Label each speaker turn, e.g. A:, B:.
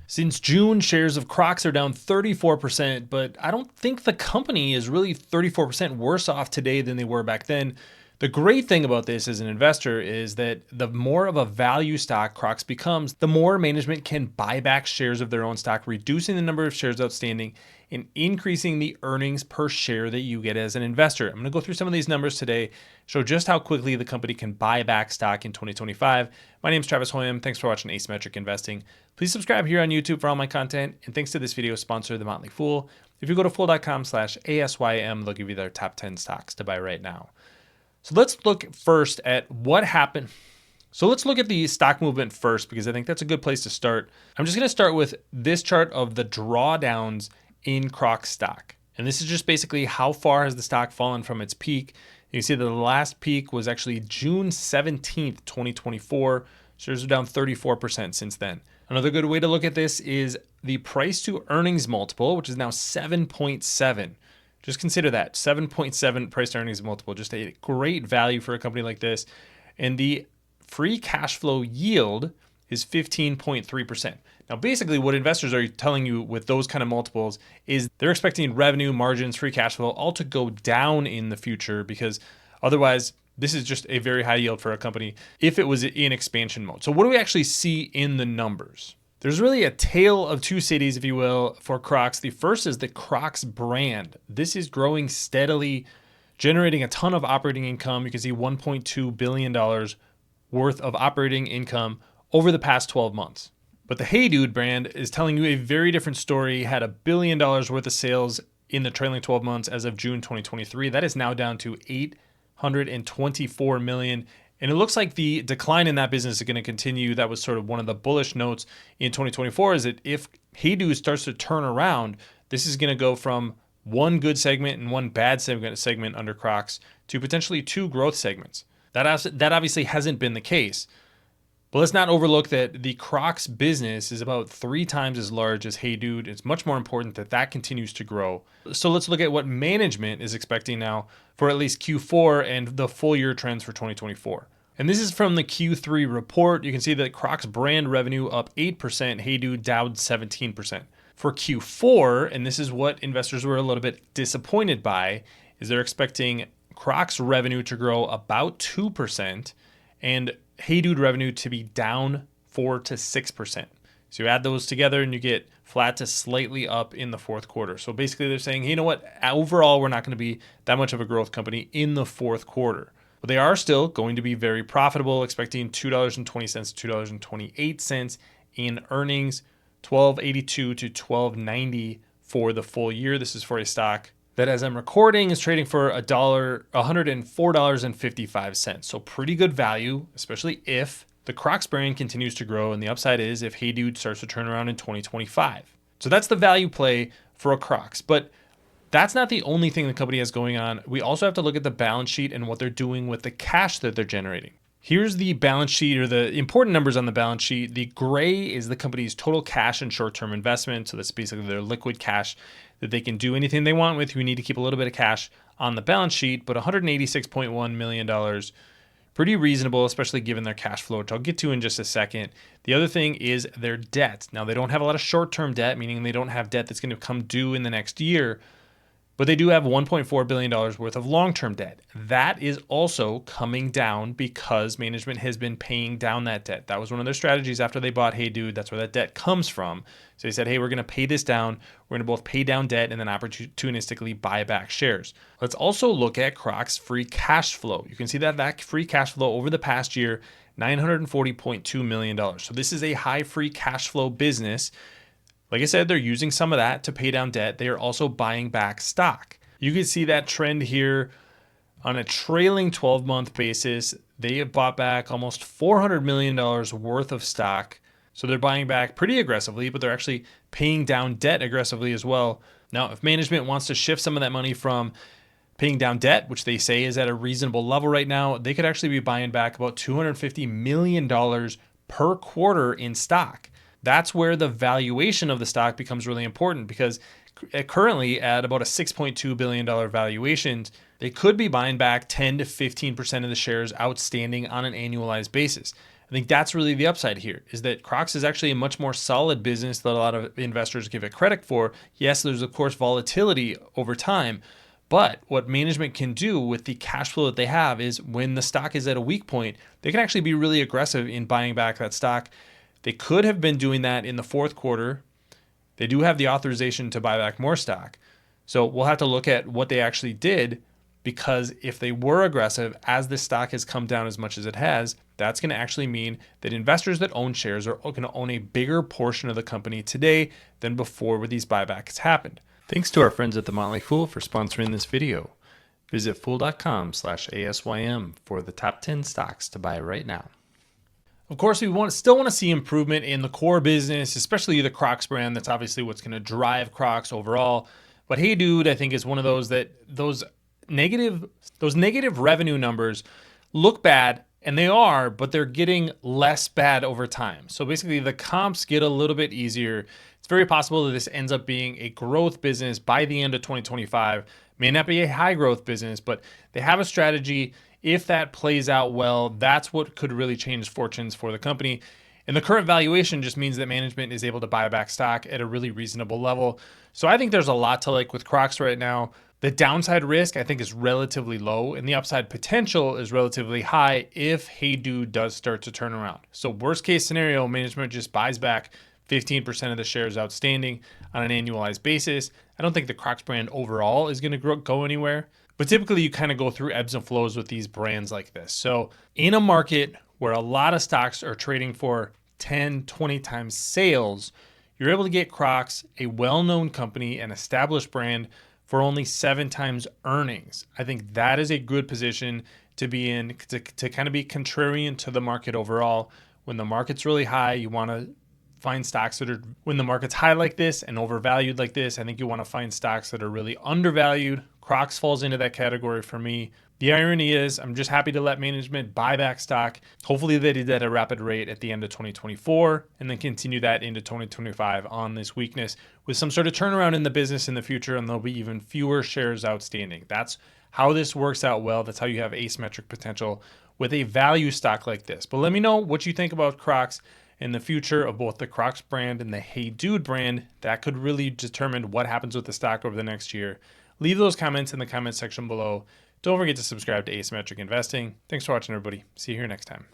A: Since June, shares of Crocs are down 34%, but I don't think the company is really 34% worse off today than they were back then. The great thing about this as an investor is that the more of a value stock Crocs becomes, the more management can buy back shares of their own stock, reducing the number of shares outstanding and increasing the earnings per share that you get as an investor. I'm going to go through some of these numbers today, show just how quickly the company can buy back stock in 2025. My name is Travis Hoium. Thanks for watching Asymmetric Investing. Please subscribe here on YouTube for all my content. And thanks to this video sponsor, The Motley Fool. If you go to fool.com/ASYM, they'll give you their top 10 stocks to buy right now. So let's look first at what happened. So let's look at the stock movement first, because I think that's a good place to start. I'm just going to start with this chart of the drawdowns in Crocs stock. And this is just basically how far has the stock fallen from its peak. You can see that the last peak was actually June 17th, 2024. Shares are down 34% since then. Another good way to look at this is the price to earnings multiple, which is now 7.7. Just consider that 7.7 price to earnings multiple, just a great value for a company like this. And the free cash flow yield is 15.3%. Now, basically what investors are telling you with those kind of multiples is they're expecting revenue, margins, free cash flow all to go down in the future, because otherwise this is just a very high yield for a company if it was in expansion mode. So what do we actually see in the numbers? There's really a tale of two cities, if you will, for Crocs. The first is the Crocs brand. This is growing steadily, generating a ton of operating income. You can see $1.2 billion worth of operating income over the past 12 months. But the HEYDUDE brand is telling you a very different story. Had $1 billion worth of sales in the trailing 12 months as of June 2023. That is now down to $824 million. And it looks like the decline in that business is going to continue. That was sort of one of the bullish notes in 2024, is that if HEYDUDE starts to turn around, this is going to go from one good segment and one bad segment under Crocs to potentially two growth segments. That obviously hasn't been the case. But let's not overlook that the Crocs business is about 3 times as large as HEYDUDE. It's much more important that that continues to grow. So let's look at what management is expecting now for at least Q4 and the full year trends for 2024. And this is from the Q3 report. You can see that Crocs brand revenue up 8%, HEYDUDE down 17%. For Q4, and this is what investors were a little bit disappointed by, is they're expecting Crocs revenue to grow about 2% and HEYDUDE revenue to be down 4 to 6%. So you add those together and you get flat to slightly up in the fourth quarter. So basically they're saying, hey, you know what? Overall, we're not going to be that much of a growth company in the fourth quarter. But they are still going to be very profitable, expecting $2.20 to $2.28 in earnings, $12.82 to $12.90 for the full year. This is for a stock that, as I'm recording, is trading for $104.55. So pretty good value, especially if the Crocs brand continues to grow, and the upside is if HEYDUDE starts to turn around in 2025. So that's the value play for a Crocs. But that's not the only thing the company has going on. We also have to look at the balance sheet and what they're doing with the cash that they're generating. Here's the balance sheet, or the important numbers on the balance sheet. The gray is the company's total cash and short-term investment. So that's basically their liquid cash that they can do anything they want with. We need to keep a little bit of cash on the balance sheet, but $186.1 million, pretty reasonable, especially given their cash flow, which I'll get to in just a second. The other thing is their debt. Now, they don't have a lot of short-term debt, meaning they don't have debt that's going to come due in the next year, but they do have $1.4 billion worth of long-term debt. That is also coming down because management has been paying down that debt. That was one of their strategies after they bought HEYDUDE. That's where that debt comes from. So they said, hey, we're going to pay this down. We're going to both pay down debt and then opportunistically buy back shares. Let's also look at Crocs' free cash flow. You can see that free cash flow over the past year, $940.2 million. So this is a high free cash flow business. Like I said, they're using some of that to pay down debt. They are also buying back stock. You can see that trend here on a trailing 12-month basis. They have bought back almost $400 million worth of stock. So they're buying back pretty aggressively, but they're actually paying down debt aggressively as well. Now, if management wants to shift some of that money from paying down debt, which they say is at a reasonable level right now, they could actually be buying back about $250 million per quarter in stock. That's where the valuation of the stock becomes really important, because currently at about a $6.2 billion valuation, they could be buying back 10 to 15% of the shares outstanding on an annualized basis. I think that's really the upside here, is that Crocs is actually a much more solid business that a lot of investors give it credit for. Yes, there's of course volatility over time, but what management can do with the cash flow that they have is when the stock is at a weak point, they can actually be really aggressive in buying back that stock. They could have been doing that in the fourth quarter. They do have the authorization to buy back more stock. So we'll have to look at what they actually did, because if they were aggressive, as this stock has come down as much as it has, that's going to actually mean that investors that own shares are going to own a bigger portion of the company today than before when these buybacks happened. Thanks to our friends at The Motley Fool for sponsoring this video. Visit fool.com/ASYM for the top 10 stocks to buy right now. Of course, we still want to see improvement in the core business, especially the Crocs brand. That's obviously what's going to drive Crocs overall. But HEYDUDE, I think, is one of those that those negative revenue numbers look bad, and they are, but they're getting less bad over time. So basically the comps get a little bit easier. It's very possible that this ends up being a growth business by the end of 2025. May not be a high growth business, but they have a strategy. If that plays out well, that's what could really change fortunes for the company. And the current valuation just means that management is able to buy back stock at a really reasonable level. So I think there's a lot to like with Crocs right now. The downside risk, I think, is relatively low, and the upside potential is relatively high if HEYDUDE does start to turn around. So worst case scenario, management just buys back 15% of the shares outstanding on an annualized basis. I don't think the Crocs brand overall is going to go anywhere, but typically you kind of go through ebbs and flows with these brands like this. So in a market where a lot of stocks are trading for 10, 20 times sales, you're able to get Crocs, a well-known company, an established brand, for only 7 times earnings. I think that is a good position to be in, to kind of be contrarian to the market overall. When the market's really high, you want to find stocks that are, when the market's high like this and overvalued like this, I think you want to find stocks that are really undervalued. Crocs falls into that category for me. The irony is I'm just happy to let management buy back stock. Hopefully they did that at a rapid rate at the end of 2024 and then continue that into 2025 on this weakness with some sort of turnaround in the business in the future, and there'll be even fewer shares outstanding. That's how this works out well. That's how you have asymmetric potential with a value stock like this. But let me know what you think about Crocs and the future of both the Crocs brand and the HEYDUDE brand. That could really determine what happens with the stock over the next year. Leave those comments in the comment section below. Don't forget to subscribe to Asymmetric Investing. Thanks for watching, everybody. See you here next time.